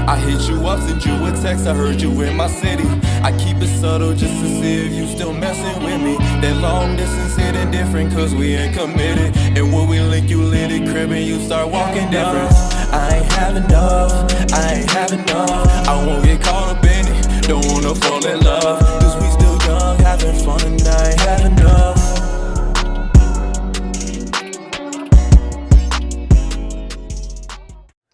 I hit you up, sent you a text, I heard you in my city. I keep it subtle just to see if you still messing with me. That long distance hitting different cause we ain't committed. And when we link you lit it crib and you start walking different. I ain't have enough, I ain't have enough. I won't get caught up in it, don't wanna fall in love. Cause we still young, having fun and I ain't have enough.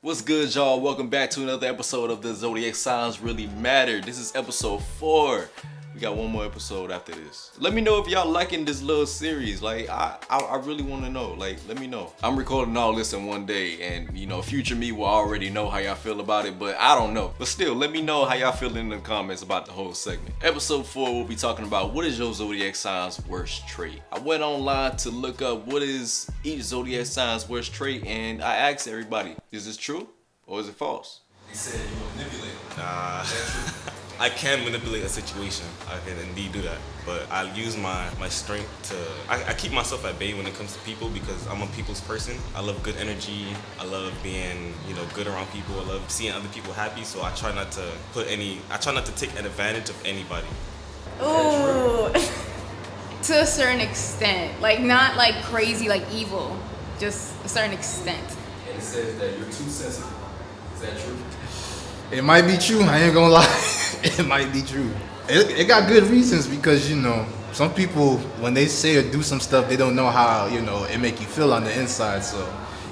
What's good, y'all? Welcome back to another episode of the Zodiac Signs Really Matter. This is episode 4. We got one more episode after this. Let me know if y'all liking this little series. Like, I really want to know. Like, let me know. I'm recording all this in one day, and you know, future me will already know how y'all feel about it, but I don't know. But still, let me know how y'all feel in the comments about the whole segment. Episode 4, we'll be talking about what is your Zodiac Sign's worst trait. I went online to look up what is each Zodiac Sign's worst trait, and I asked everybody, is this true or is it false? They said you manipulate. Nah. I can manipulate a situation. I can indeed do that. But I use my strength to... I keep myself at bay when it comes to people because I'm a people's person. I love good energy. I love being, good around people. I love seeing other people happy. So I try not to take an advantage of anybody. Ooh. To a certain extent. Like, not like crazy, like evil. Just a certain extent. And it says that you're too sensitive. Is that true? It might be true. I ain't gonna lie. It might be true. It got good reasons because, some people, when they say or do some stuff, they don't know how, it make you feel on the inside. So,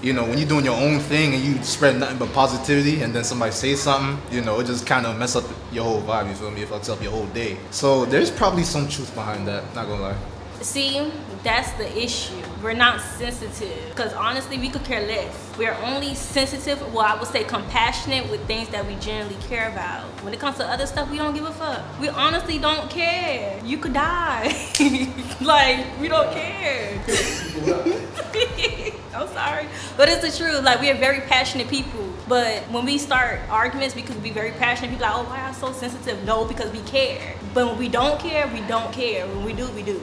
when you're doing your own thing and you spread nothing but positivity and then somebody says something, it just kind of mess up your whole vibe, you feel me? It fucks up your whole day. So there's probably some truth behind that, not gonna lie. See, that's the issue. We're not sensitive. Because honestly, we could care less. We're only sensitive, I would say compassionate with things that we generally care about. When it comes to other stuff, we don't give a fuck. We honestly don't care. You could die. Like, we don't care. I'm sorry. But it's the truth. Like, we are very passionate people. But when we start arguments because we very passionate, people are like, oh, why are you so sensitive? No, because we care. But when we don't care, we don't care. When we do, we do.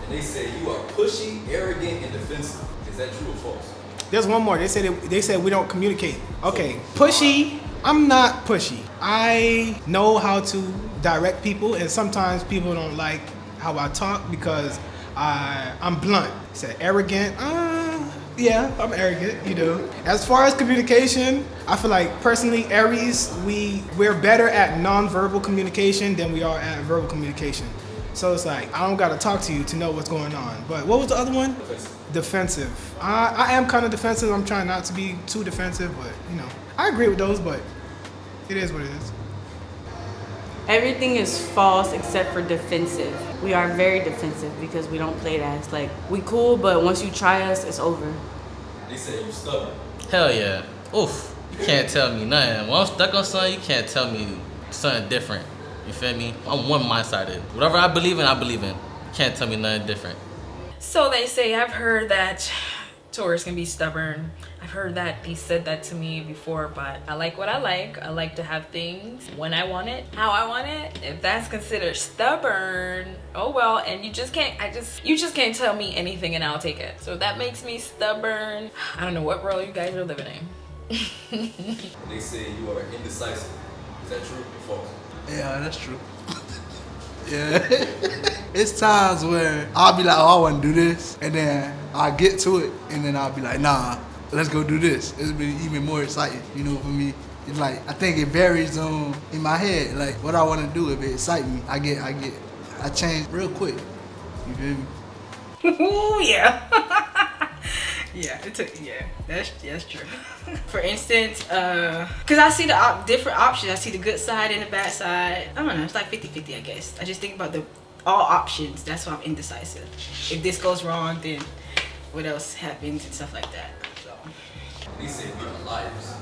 They say you are pushy, arrogant, and defensive. Is that true or false? There's one more. They said we don't communicate. Okay, pushy. I'm not pushy. I know how to direct people, and sometimes people don't like how I talk because I'm blunt. Said arrogant. Yeah, I'm arrogant. As far as communication, I feel like personally, Aries, we're better at nonverbal communication than we are at verbal communication. So it's like, I don't gotta talk to you to know what's going on. But what was the other one? Defensive. I am kind of defensive. I'm trying not to be too defensive, but I agree with those, but it is what it is. Everything is false except for defensive. We are very defensive because we don't play that. Like, we cool, but once you try us, it's over. They say you stubborn. Hell yeah. Oof. You can't tell me nothing. When I'm stuck on something, you can't tell me something different. You feel me? I'm one-minded. Whatever I believe in, I believe in. You can't tell me nothing different. So they say, I've heard that Taurus can be stubborn. I've heard that he said that to me before, but I like what I like. I like to have things when I want it, how I want it. If that's considered stubborn, oh well, and you just can't tell me anything and I'll take it. So that makes me stubborn. I don't know what role you guys are living in. They say you are indecisive. Is that true or false? Yeah, that's true. Yeah. It's times where I'll be like, oh, I want to do this. And then I'll get to it. And then I'll be like, nah, let's go do this. It'll be even more exciting, for me. It's like, I think it varies in my head. Like, what I want to do, if it excites me, I change real quick. You feel me? Ooh, yeah. That's true. For instance, because I see the different options. I see the good side and the bad side. I don't know, it's like 50-50, I guess. I just think about all options. That's why I'm indecisive. If this goes wrong, then what else happens and stuff like that. So. They say we are liars.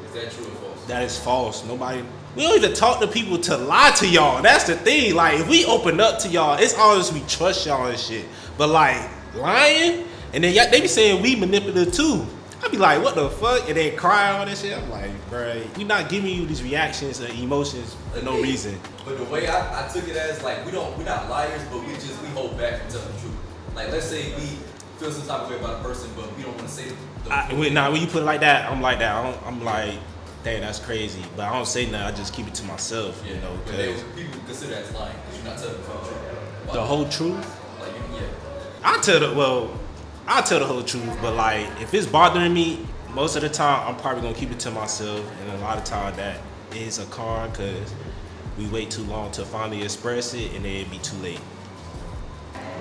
Is that true or false? That is false. We don't even talk to people to lie to y'all. That's the thing. Like, if we open up to y'all, it's always we trust y'all and shit. But like, lying? And then they be saying we manipulative too. I be like, what the fuck? And then cry all that shit. I'm like, bro, we not giving you these reactions and emotions for no reason. But the way I took it as, like, we're not liars, but we hold back from telling the truth. Like, let's say we feel some type of way about a person, but we don't want to say the when you put it like that, I'm like that. I'm like, dang, that's crazy. But I don't say nothing. I just keep it to myself, you know, because people consider that as lying because you're not telling the whole truth. the whole truth. Like, yeah. I'll tell the whole truth, but like if it's bothering me, most of the time I'm probably gonna keep it to myself, and a lot of time that is a con because we wait too long to finally express it, and then it'd be too late.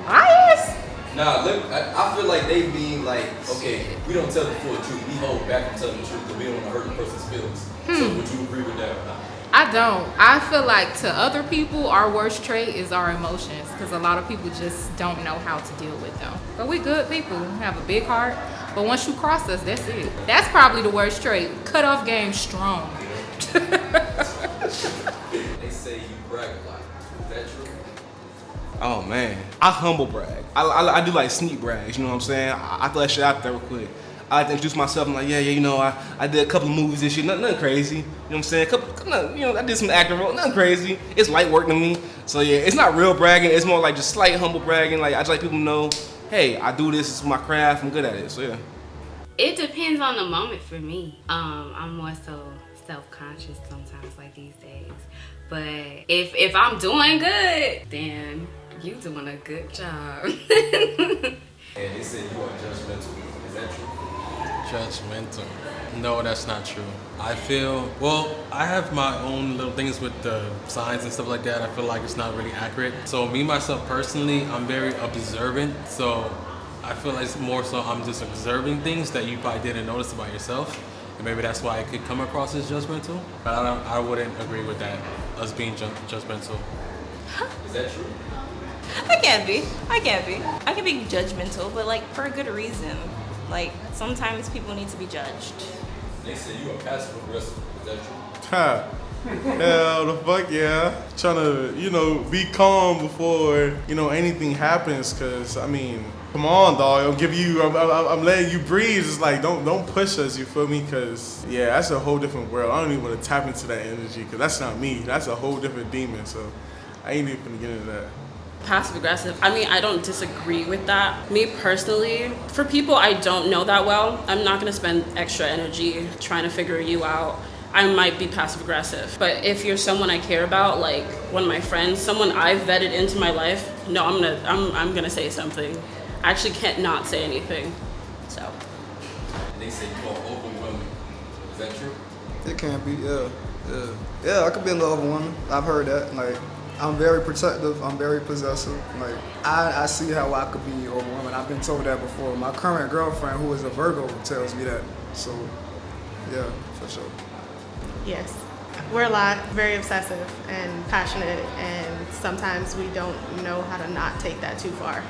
Liars? Nah, look, I feel like they mean like, okay, we don't tell the full truth. We hold back from telling the truth because we don't want to hurt the person's feelings. So would you agree with that or not? I don't. I feel like to other people, our worst trait is our emotions because a lot of people just don't know how to deal with them. But we good people. We have a big heart. But once you cross us, that's it. That's probably the worst trait. Cut off game strong. They say you brag a lot. Is that true? Oh man, I humble brag. I do like sneak brags. You know what I'm saying? I throw that shit out there real quick. I like to introduce myself. I'm like, yeah, you know, I did a couple of movies this year. Nothing crazy. You know what I'm saying? I did some acting role. Nothing crazy. It's light work to me. So yeah, it's not real bragging. It's more like just slight humble bragging. Like I just like people to know, hey, I do this. It's my craft. I'm good at it. So yeah. It depends on the moment for me. I'm more so self-conscious sometimes, like these days. But if I'm doing good, then you doing a good job. And they said you are judgmental. Is that true? Judgmental. No, that's not true. I feel, well, I have my own little things with the signs and stuff like that. I feel like it's not really accurate. So me, myself personally, I'm very observant. So I feel like it's more so I'm just observing things that you probably didn't notice about yourself. And maybe that's why it could come across as judgmental. But I wouldn't agree with that, us being judgmental. Is that true? I can be. I can be judgmental, but like for a good reason. Like sometimes people need to be judged. They say you are passive aggressive. Is that true? Ha. Hell the fuck yeah. Trying to, be calm before, anything happens. Cause I mean, come on, dog. I'm letting you breathe. It's like, don't push us, you feel me? Cause yeah, that's a whole different world. I don't even want to tap into that energy. Cause that's not me. That's a whole different demon. So I ain't even gonna get into that. Passive aggressive. I mean, I don't disagree with that. Me personally, for people I don't know that well, I'm not gonna spend extra energy trying to figure you out. I might be passive aggressive. But if you're someone I care about, like one of my friends, someone I've vetted into my life, no, I'm gonna say something. I actually can't not say anything. So. And they say you are overwhelming. Is that true? It can be, yeah. Yeah, I could be a little overwhelming. I've heard that. Like, I'm very protective. I'm very possessive. Like, I see how I could be overwhelming. I've been told that before. My current girlfriend, who is a Virgo, tells me that. So, yeah, for sure. Yes. We're a lot, very obsessive and passionate, and sometimes we don't know how to not take that too far.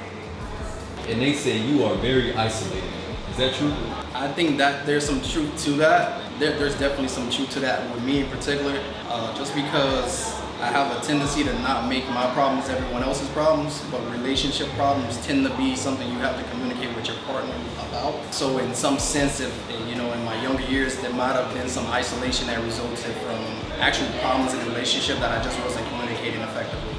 And they say you are very isolated. Is that true? I think that there's some truth to that. There's definitely some truth to that with me in particular, just because I have a tendency to not make my problems everyone else's problems, but relationship problems tend to be something you have to communicate with your partner about. So in some sense, if in my younger years, there might have been some isolation that resulted from actual problems in the relationship that I just wasn't communicating effectively.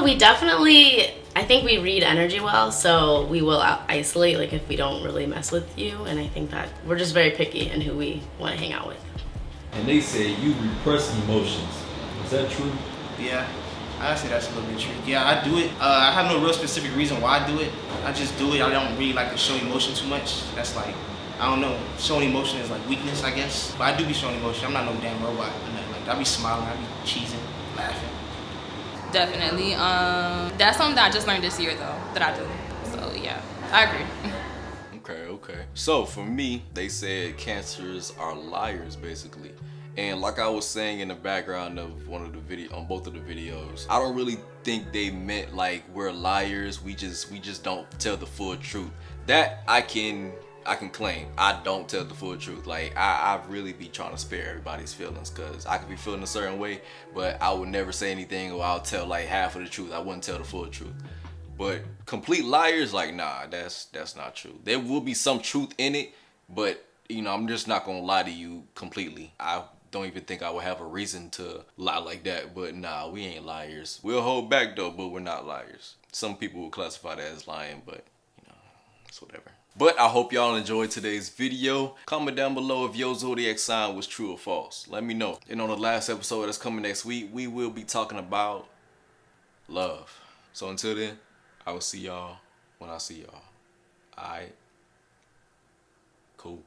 We definitely, I think we read energy well, so we will isolate, like if we don't really mess with you, and I think that we're just very picky in who we want to hang out with. And they say you repress emotions. Is that true? Yeah, I say that's a little bit true. Yeah, I do it. I have no real specific reason why I do it. I just do it. I don't really like to show emotion too much. That's like, I don't know, showing emotion is like weakness, I guess. But I do be showing emotion. I'm not no damn robot or nothing like that. I be smiling, I be cheesing, laughing. Definitely. That's something that I just learned this year though, that I do. So yeah, I agree. Okay. So for me, they said cancers are liars basically. And like I was saying in the background of on both of the videos, I don't really think they meant like we're liars. We just don't tell the full truth. That I can claim. I don't tell the full truth. Like I really be trying to spare everybody's feelings, cause I could be feeling a certain way, but I would never say anything, or I'll tell like half of the truth. I wouldn't tell the full truth. But complete liars, like nah, that's not true. There will be some truth in it, but I'm just not gonna lie to you completely. I don't even think I would have a reason to lie like that, but nah, we ain't liars. We'll hold back though, but we're not liars. Some people will classify that as lying, but it's whatever. But I hope y'all enjoyed today's video. Comment down below if your zodiac sign was true or false. Let me know. And on the last episode that's coming next week, we will be talking about love. So until then, I will see y'all when I see y'all. Alright? Cool.